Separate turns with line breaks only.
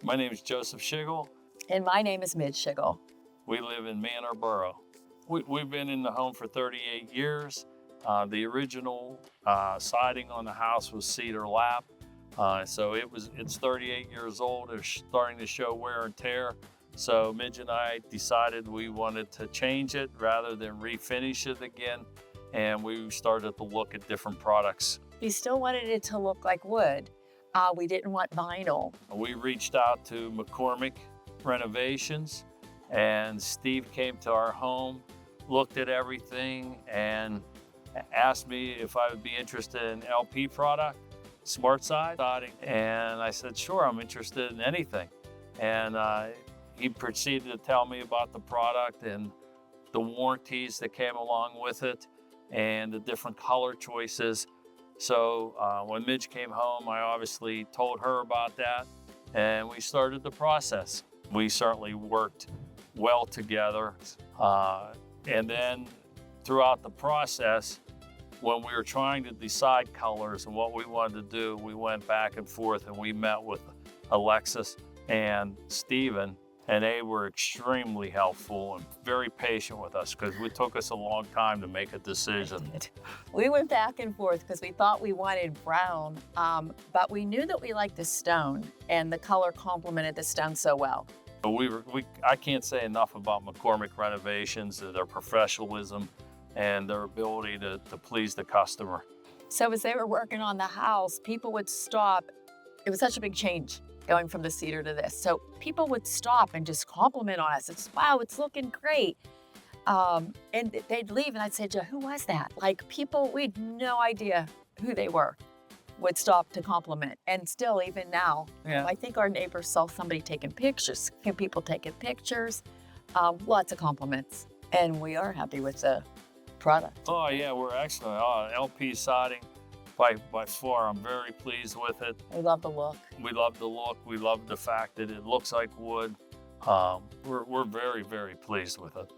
My name is Joseph Schigel.
And my name is Midge Schigel.
We live in Manor Borough. We've been in the home for 38 years. The original siding on the house was cedar lap. So it's 38 years old. It's starting to show wear and tear. So Midge and I decided we wanted to change it rather than refinish it again. And we started to look at different products.
We still wanted it to look like wood. We didn't want vinyl.
We reached out to McCormick Renovations, and Steve came to our home, looked at everything, and asked me if I would be interested in LP product, SmartSide. And I said, sure, I'm interested in anything. And he proceeded to tell me about the product and the warranties that came along with it and the different color choices. So when Midge came home, I obviously told her about that, and we started the process. We certainly worked well together. And then throughout the process, when we were trying to decide colors and what we wanted to do, we went back and forth, and we met with Alexis and Steven, and they were extremely helpful and very patient with us because it took us a long time to make a decision.
We went back and forth because we thought we wanted brown, but we knew that we liked the stone, and the color complemented the stone so well.
I can't say enough about McCormick Renovations, their professionalism and their ability to please the customer.
So as they were working on the house, people would stop. It was such a big change going from the cedar to this. So people would stop and just compliment on us. It's, wow, it's looking great. And they'd leave, and I'd say, Joe, who was that? Like, people, we had no idea who they were, would stop to compliment. And still, even now, I think our neighbors saw somebody taking pictures, people taking pictures, lots of compliments. And we are happy with the product.
Oh yeah, we're excellent. LP siding, by far, I'm very pleased with it.
We love the look.
We love the look. We love the fact that it looks like wood. We're very, very pleased with it.